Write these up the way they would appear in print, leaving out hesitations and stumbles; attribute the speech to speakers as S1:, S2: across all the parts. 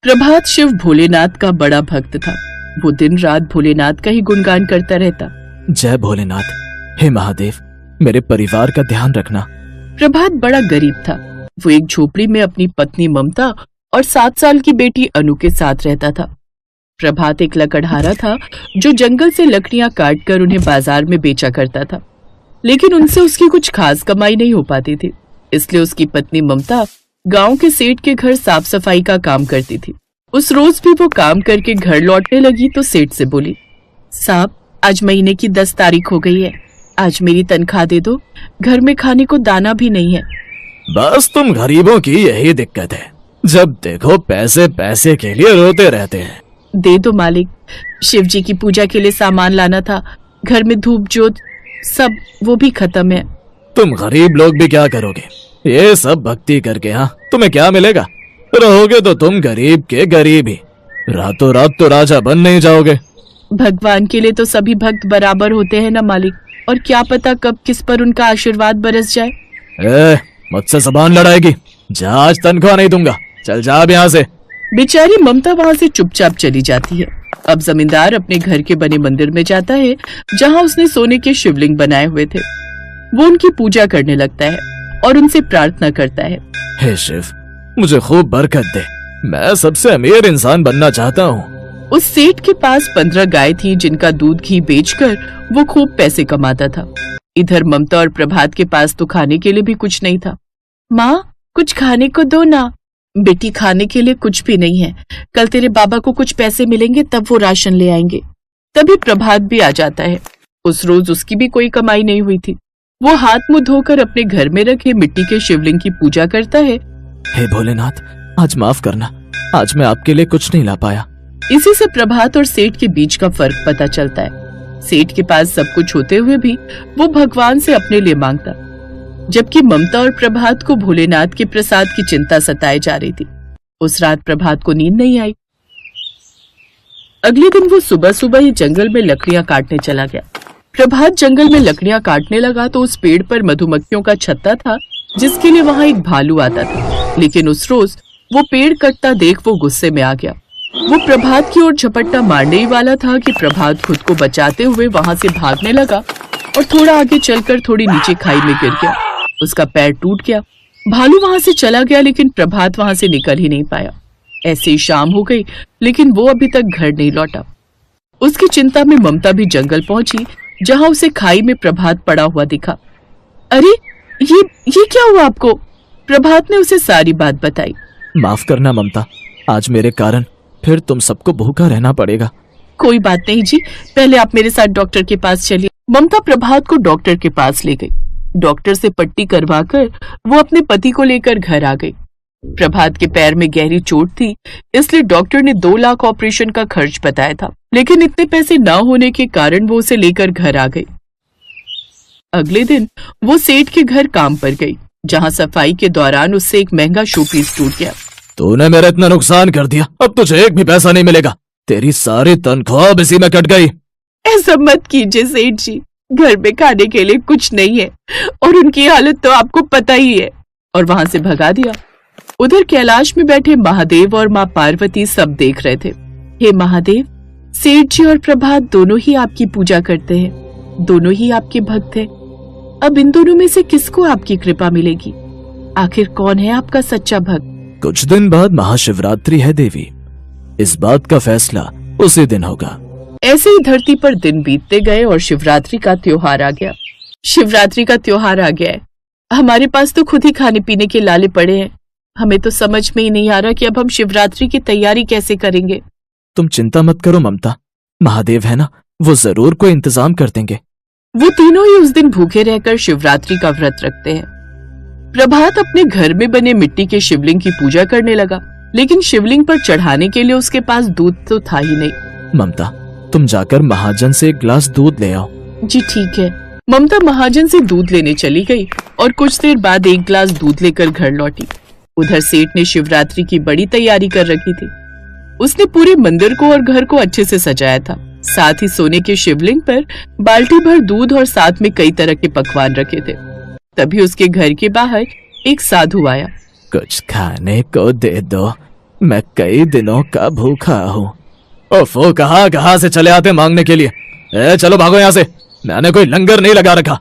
S1: प्रभात शिव भोलेनाथ का बड़ा भक्त था। वो दिन रात भोलेनाथ का ही गुणगान करता रहता।
S2: जय भोलेनाथ, हे महादेव, मेरे परिवार का ध्यान रखना।
S1: प्रभात बड़ा गरीब था। वो एक झोपड़ी में अपनी पत्नी ममता और 7 साल की बेटी अनु के साथ रहता था। प्रभात एक लकड़हारा था जो जंगल से लकड़ियां काटकर उन्हें बाजार में बेचा करता था, लेकिन उनसे उसकी कुछ खास कमाई नहीं हो पाती थी। इसलिए उसकी पत्नी ममता गांव के सेठ के घर साफ सफाई का काम करती थी। उस रोज भी वो काम करके घर लौटने लगी तो सेठ से बोली, साहब, आज महीने की 10 तारीख हो गई है, आज मेरी तनख्वाह दे दो, घर में खाने को दाना भी नहीं है।
S2: बस तुम गरीबों की यही दिक्कत है, जब देखो पैसे पैसे के लिए रोते रहते हैं।
S1: दे दो मालिक, शिव जी की पूजा के लिए सामान लाना था, घर में धूप जोत सब वो भी खत्म है।
S2: तुम गरीब लोग भी क्या करोगे, ये सब भक्ति करके? हाँ, तुम्हें क्या मिलेगा? रहोगे तो तुम गरीब के गरीब ही, रातों रात तो राजा बन नहीं जाओगे।
S1: भगवान के लिए तो सभी भक्त बराबर होते हैं ना मालिक, और क्या पता कब किस पर उनका आशीर्वाद बरस जाए।
S2: मुझसे जबान लड़ाएगी? जा, आज तनख्वाह नहीं दूंगा, चल जा अब यहाँ से।
S1: बेचारी ममता वहाँ से चुपचाप चली जाती है। अब जमींदार अपने घर के बने मंदिर में जाता है जहाँ उसने सोने के शिवलिंग बनाए हुए थे। वो उनकी पूजा करने लगता है और उनसे प्रार्थना करता है,
S2: हे शिव, मुझे खूब बरकत दे, मैं सबसे अमीर इंसान बनना चाहता हूँ।
S1: उस सेठ के पास 15 गाय थी जिनका दूध घी बेचकर वो खूब पैसे कमाता था। इधर ममता और प्रभात के पास तो खाने के लिए भी कुछ नहीं था। माँ, कुछ खाने को दो ना। बेटी, खाने के लिए कुछ भी नहीं है, कल तेरे बाबा को कुछ पैसे मिलेंगे तब वो राशन ले आएंगे। तभी प्रभात भी आ जाता है। उस रोज उसकी भी कोई कमाई नहीं हुई थी। वो हाथ मुंह धोकर अपने घर में रखे मिट्टी के शिवलिंग की पूजा करता है।
S2: हे भोलेनाथ, आज माफ करना, आज मैं आपके लिए कुछ नहीं ला पाया।
S1: इसी से प्रभात और सेठ के बीच का फर्क पता चलता है। सेठ के पास सब कुछ होते हुए भी वो भगवान से अपने लिए मांगता, जबकि ममता और प्रभात को भोलेनाथ के प्रसाद की चिंता सताए जा रही थी। उस रात प्रभात को नींद नहीं आई। अगले दिन वो सुबह सुबह ही जंगल में लकड़ियां काटने चला गया। प्रभात जंगल में लकड़ियां काटने लगा तो उस पेड़ पर मधुमक्खियों का छत्ता था जिसके लिए वहां एक भालू आता था। लेकिन उस रोज वो पेड़ कटता देख वो गुस्से में आ गया। वो प्रभात की ओर झपट्टा मारने ही वाला था कि प्रभात खुद को बचाते हुए वहां से भागने लगा और थोड़ा आगे चलकर थोड़ी नीचे खाई में गिर गया। उसका पैर टूट गया। भालू वहां से चला गया लेकिन प्रभात वहां से निकल ही नहीं पाया। ऐसे ही शाम हो गई लेकिन वो अभी तक घर नहीं लौटा। उसकी चिंता में ममता भी जंगल पहुंची जहां उसे खाई में प्रभात पड़ा हुआ दिखा। अरे, ये क्या हुआ आपको? प्रभात ने उसे सारी बात बताई।
S2: माफ करना ममता, आज मेरे कारण फिर तुम सबको भूखा रहना पड़ेगा।
S1: कोई बात नहीं जी, पहले आप मेरे साथ डॉक्टर के पास चलिए। ममता प्रभात को डॉक्टर के पास ले गई। डॉक्टर से पट्टी करवाकर वो अपने पति को लेकर घर आ गई। प्रभात के पैर में गहरी चोट थी, इसलिए डॉक्टर ने 2 लाख ऑपरेशन का खर्च बताया था, लेकिन इतने पैसे न होने के कारण वो उसे लेकर घर आ गई। अगले दिन वो सेठ के घर काम पर गई, जहां सफाई के दौरान उससे एक महंगा शोपीस टूट गया।
S2: तूने मेरा इतना नुकसान कर दिया, अब तुझे एक भी पैसा नहीं मिलेगा। तेरी सारी तनख्वाह इसी में कट गई।
S1: ऐसा मत कीजिए सेठ जी, घर में खाने के लिए कुछ नहीं है और उनकी हालत तो आपको पता ही है। और वहां से भगा दिया। उधर कैलाश में बैठे महादेव और माँ पार्वती सब देख रहे थे। हे महादेव, सेठ जी और प्रभात दोनों ही आपकी पूजा करते हैं, दोनों ही आपके भक्त हैं। अब इन दोनों में से किसको आपकी कृपा मिलेगी? आखिर कौन है आपका सच्चा भक्त?
S2: कुछ दिन बाद महाशिवरात्रि है देवी, इस बात का फैसला उसी दिन होगा।
S1: ऐसे ही धरती पर दिन बीतते गए और शिवरात्रि का त्योहार आ गया। शिवरात्रि का त्योहार आ गया है। हमारे पास तो खुद ही खाने पीने के लाले पड़े हैं। हमें तो समझ में ही नहीं आ रहा कि अब हम शिवरात्रि की तैयारी कैसे करेंगे।
S2: तुम चिंता मत करो ममता, महादेव है ना, वो जरूर कोई इंतजाम कर देंगे।
S1: वो तीनों ही उस दिन भूखे रहकर शिवरात्रि का व्रत रखते हैं। प्रभात अपने घर में बने मिट्टी के शिवलिंग की पूजा करने लगा, लेकिन शिवलिंग पर चढ़ाने के लिए उसके पास दूध तो था ही नहीं।
S2: ममता, तुम जाकर महाजन से 1 गिलास दूध ले आओ।
S1: जी ठीक है। ममता महाजन से दूध लेने चली गई और कुछ देर बाद 1 गिलास दूध लेकर घर लौटी। उधर सेठ ने शिवरात्रि की बड़ी तैयारी कर रखी थी। उसने पूरे मंदिर को और घर को अच्छे से सजाया था। साथ ही सोने के शिवलिंग पर बाल्टी भर दूध और साथ में कई तरह के पकवान रखे थे। तभी उसके घर के बाहर एक साधु आया।
S2: कुछ खाने को दे दो, मैं कई दिनों का भूखा हूँ। ओफो, कहाँ से चले आते मांगने के लिए। चलो भागो यहाँ से, मैंने कोई लंगर नहीं लगा रखा।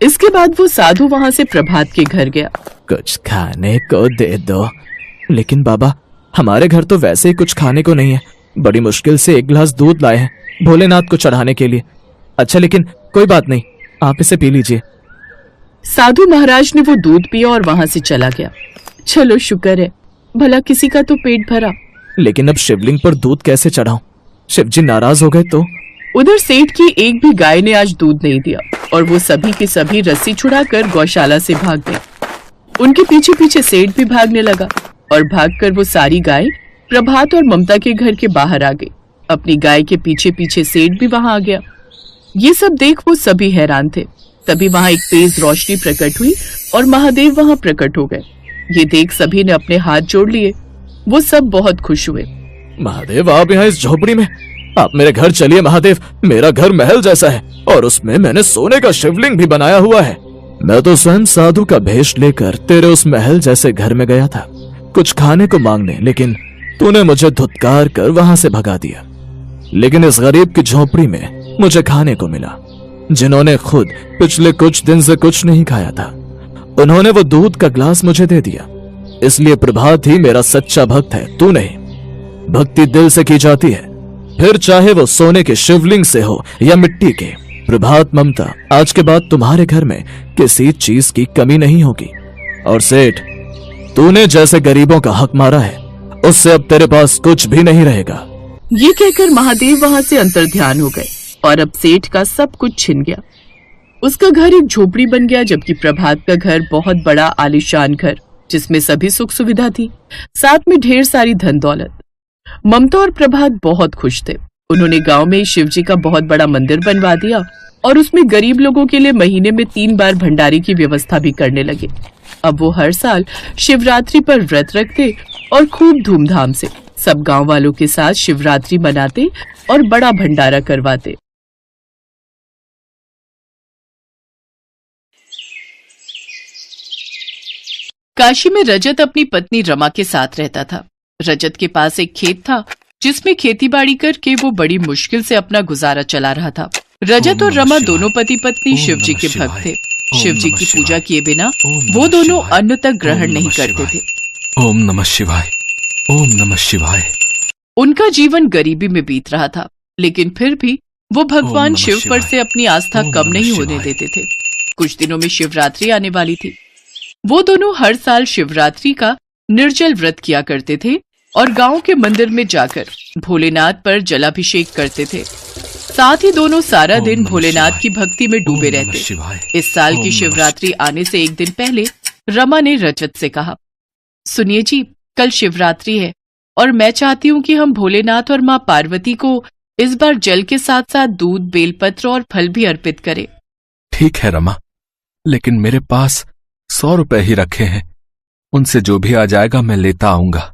S1: इसके बाद वो साधु वहां से प्रभात के घर गया।
S2: कुछ खाने को दे दो। लेकिन बाबा, हमारे घर तो वैसे ही कुछ खाने को नहीं है। बड़ी मुश्किल से 1 गिलास दूध लाए हैं भोलेनाथ को चढ़ाने के लिए। अच्छा, लेकिन कोई बात नहीं, आप इसे पी लीजिए।
S1: साधु महाराज ने वो दूध पिया और वहां से चला गया। चलो शुक्र है, भला किसी का तो पेट भरा।
S2: लेकिन अब शिवलिंग पर दूध कैसे चढ़ाऊं? शिवजी नाराज हो गए तो?
S1: उधर सेठ की एक भी गाय ने आज दूध नहीं दिया और वो सभी के सभी रस्सी छुड़ाकर गौशाला से भाग गए। उनके पीछे पीछे सेठ भी भागने लगा और भागकर वो सारी गाय प्रभात और ममता के घर के बाहर आ गई। अपनी गाय के पीछे पीछे सेठ भी वहां आ गया। ये सब देख वो सभी हैरान थे। तभी वहां एक तेज रोशनी प्रकट हुई और महादेव वहां प्रकट हो गए। ये देख सभी ने अपने हाथ जोड़ लिए। वो सब बहुत खुश हुए।
S2: महादेव, आप यहाँ इस झोपड़ी में? आप मेरे घर चलिए महादेव। मेरा घर महल जैसा है और उसमें मैंने सोने का शिवलिंग भी बनाया हुआ है। मैं तो स्वयं साधु का भेष लेकर तेरे उस महल जैसे घर में गया था कुछ खाने को मांगने, लेकिन तूने मुझे धुतकार कर वहां से भगा दिया। लेकिन इस गरीब की झोपड़ी में मुझे खाने को मिला, जिन्होंने खुद पिछले कुछ दिन से कुछ नहीं खाया था। उन्होंने वो दूध का ग्लास मुझे दे दिया। इसलिए प्रभात ही मेरा सच्चा भक्त है, तू नहीं। भक्ति दिल से की जाती है, फिर चाहे वो सोने के शिवलिंग से हो या मिट्टी के। प्रभात, ममता, आज के बाद तुम्हारे घर में किसी चीज की कमी नहीं होगी। और सेठ, तूने जैसे गरीबों का हक मारा है, उससे अब तेरे पास कुछ भी नहीं रहेगा।
S1: ये कहकर महादेव वहां से अंतर्ध्यान हो गए और अब सेठ का सब कुछ छिन गया। उसका घर एक झोपड़ी बन गया, जबकि प्रभात का घर बहुत बड़ा आलीशान घर, जिसमें सभी सुख सुविधा थी, साथ में ढेर सारी धन दौलत। ममता और प्रभात बहुत खुश थे। उन्होंने गांव में शिवजी का बहुत बड़ा मंदिर बनवा दिया और उसमें गरीब लोगों के लिए महीने में 3 बार भंडारे की व्यवस्था भी करने लगे। अब वो हर साल शिवरात्रि पर व्रत रखते और खूब धूमधाम से सब गांव वालों के साथ शिवरात्रि मनाते और बड़ा भंडारा करवाते। काशी में रजत अपनी पत्नी रमा के साथ रहता था। रजत के पास एक खेत था जिसमें खेतीबाड़ी करके वो बड़ी मुश्किल से अपना गुजारा चला रहा था। रजत और रमा दोनों पति पत्नी शिवजी के भक्त थे। शिवजी की पूजा किए बिना वो दोनों अन्न तक ग्रहण नहीं करते थे।
S3: ओम नमः शिवाय, ओम नमः शिवाय।
S1: उनका जीवन गरीबी में बीत रहा था, लेकिन फिर भी वो भगवान शिव पर से अपनी आस्था कम नहीं होने देते थे। कुछ दिनों में शिवरात्रि आने वाली थी। वो दोनों हर साल शिवरात्रि का निर्जल व्रत किया करते थे और गांव के मंदिर में जाकर भोलेनाथ पर जलाभिषेक करते थे। साथ ही दोनों सारा दिन भोलेनाथ की भक्ति में डूबे रहते। इस साल की शिवरात्रि आने से एक दिन पहले रमा ने रजत से कहा, सुनिए जी, कल शिवरात्रि है और मैं चाहती हूँ कि हम भोलेनाथ और माँ पार्वती को इस बार जल के साथ साथ दूध, बेलपत्र और फल भी अर्पित करें।
S3: ठीक है रमा, लेकिन मेरे पास 100 रुपए ही रखे हैं। उनसे जो भी आ जाएगा मैं लेता आऊंगा।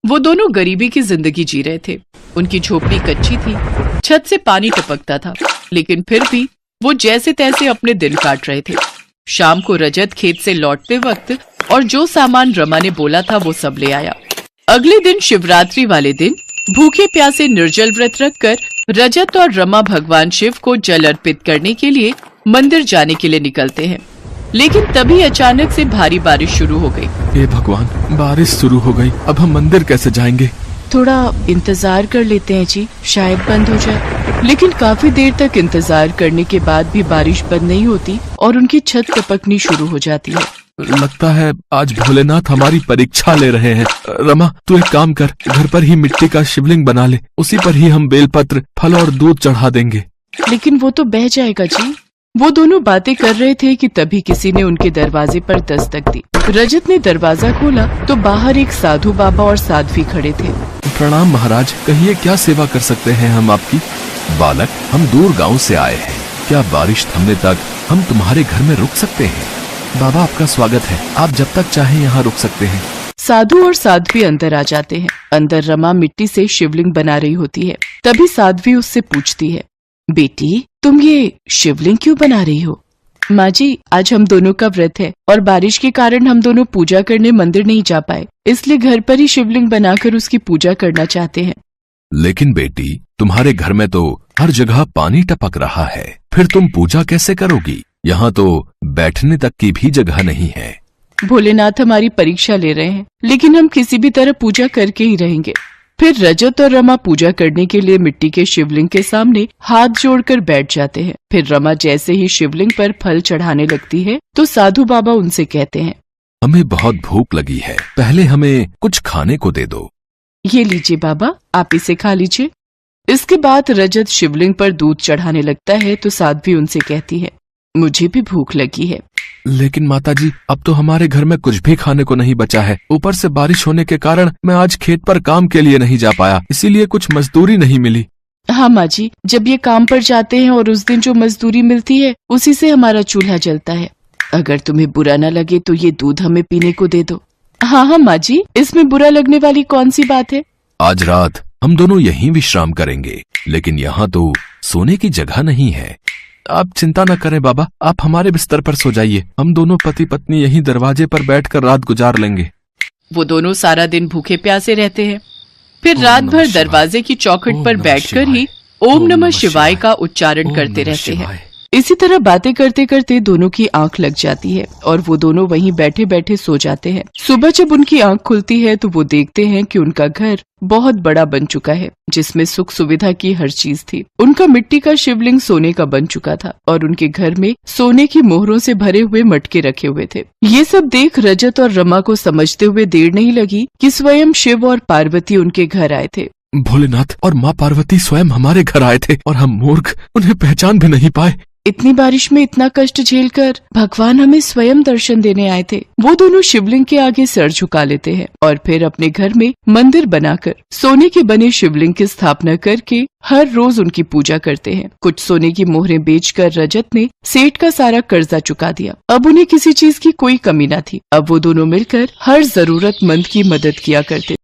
S1: वो दोनों गरीबी की जिंदगी जी रहे थे। उनकी झोपड़ी कच्ची थी, छत से पानी टपकता था, लेकिन फिर भी वो जैसे तैसे अपने दिन काट रहे थे। शाम को रजत खेत से लौटते वक्त और जो सामान रमा ने बोला था वो सब ले आया। अगले दिन शिवरात्रि वाले दिन भूखे प्यासे निर्जल व्रत रखकर रजत और रमा भगवान शिव को जल अर्पित करने के लिए मंदिर जाने के लिए निकलते हैं। लेकिन तभी अचानक से भारी बारिश शुरू हो गई।
S3: हे भगवान, बारिश शुरू हो गई, अब हम मंदिर कैसे जाएंगे?
S1: थोड़ा इंतजार कर लेते हैं जी, शायद बंद हो जाए। लेकिन काफी देर तक इंतजार करने के बाद भी बारिश बंद नहीं होती और उनकी छत टपकनी शुरू हो जाती है।
S3: लगता है आज भोलेनाथ हमारी परीक्षा ले रहे हैं। रमा, तू एक काम कर, घर पर ही मिट्टी का शिवलिंग बना ले, उसी पर ही हम बेलपत्र, फल और दूध चढ़ा देंगे।
S1: लेकिन वो तो बह जाएगा जी। वो दोनों बातें कर रहे थे कि तभी किसी ने उनके दरवाजे पर दस्तक दी। रजत ने दरवाजा खोला तो बाहर एक साधु बाबा और साध्वी खड़े थे।
S3: प्रणाम महाराज, कहिए क्या सेवा कर सकते हैं हम आपकी? बालक, हम दूर गांव से आए हैं, क्या बारिश थमने तक हम तुम्हारे घर में रुक सकते हैं? बाबा आपका स्वागत है, आप जब तक चाहें यहाँ रुक सकते हैं।
S1: साधु और साध्वी अंदर आ जाते हैं। अंदर रमा मिट्टी से शिवलिंग बना रही होती है। तभी साध्वी उससे पूछती है, बेटी तुम ये शिवलिंग क्यों बना रही हो? माँ जी, आज हम दोनों का व्रत है और बारिश के कारण हम दोनों पूजा करने मंदिर नहीं जा पाए, इसलिए घर पर ही शिवलिंग बनाकर उसकी पूजा करना चाहते हैं।
S3: लेकिन बेटी, तुम्हारे घर में तो हर जगह पानी टपक रहा है, फिर तुम पूजा कैसे करोगी? यहाँ तो बैठने तक की भी जगह नहीं है।
S1: भोलेनाथ हमारी परीक्षा ले रहे हैं, लेकिन हम किसी भी तरह पूजा करके ही रहेंगे। फिर रजत और रमा पूजा करने के लिए मिट्टी के शिवलिंग के सामने हाथ जोड़कर बैठ जाते हैं। फिर रमा जैसे ही शिवलिंग पर फल चढ़ाने लगती है तो साधु बाबा उनसे कहते हैं,
S3: हमें बहुत भूख लगी है, पहले हमें कुछ खाने को दे दो।
S1: ये लीजिए बाबा, आप इसे खा लीजिए। इसके बाद रजत शिवलिंग पर दूध चढ़ाने लगता है तो साध्वी उनसे कहती है, मुझे भी भूख लगी है।
S3: लेकिन माताजी, अब तो हमारे घर में कुछ भी खाने को नहीं बचा है। ऊपर से बारिश होने के कारण मैं आज खेत पर काम के लिए नहीं जा पाया, इसीलिए कुछ मजदूरी नहीं मिली।
S1: हाँ माँ जी, जब ये काम पर जाते हैं और उस दिन जो मजदूरी मिलती है उसी से हमारा चूल्हा जलता है। अगर तुम्हें बुरा न लगे तो ये दूध हमें पीने को दे दो। हाँ हाँ माँ जी, इसमें बुरा लगने वाली कौन सी बात है?
S3: आज रात हम दोनों यहीं विश्राम करेंगे, लेकिन यहाँ तो सोने की जगह नहीं है। आप चिंता न करें बाबा, आप हमारे बिस्तर पर सो जाइए, हम दोनों पति पत्नी यहीं दरवाजे पर बैठकर रात गुजार लेंगे।
S1: वो दोनों सारा दिन भूखे प्यासे रहते हैं, फिर रात भर दरवाजे की चौखट पर बैठकर ही ओम नमः शिवाय का उच्चारण करते रहते हैं। इसी तरह बातें करते करते दोनों की आंख लग जाती है और वो दोनों वहीं बैठे बैठे सो जाते हैं। सुबह जब उनकी आंख खुलती है तो वो देखते हैं कि उनका घर बहुत बड़ा बन चुका है, जिसमें सुख सुविधा की हर चीज थी। उनका मिट्टी का शिवलिंग सोने का बन चुका था और उनके घर में सोने की मोहरों से भरे हुए मटके रखे हुए थे। ये सब देख रजत और रमा को समझते हुए देर नहीं लगी कि स्वयं शिव और पार्वती उनके घर आए थे।
S3: भोलेनाथ और माँ पार्वती स्वयं हमारे घर आए थे और हम मूर्ख उन्हें पहचान भी नहीं पाए।
S1: इतनी बारिश में इतना कष्ट झेलकर भगवान हमें स्वयं दर्शन देने आए थे। वो दोनों शिवलिंग के आगे सर झुका लेते हैं और फिर अपने घर में मंदिर बनाकर सोने के बने शिवलिंग की स्थापना करके हर रोज उनकी पूजा करते हैं। कुछ सोने की मोहरें बेचकर रजत ने सेठ का सारा कर्जा चुका दिया। अब उन्हें किसी चीज की कोई कमी न थी। अब वो दोनों मिलकर हर जरूरतमंद की मदद किया करते।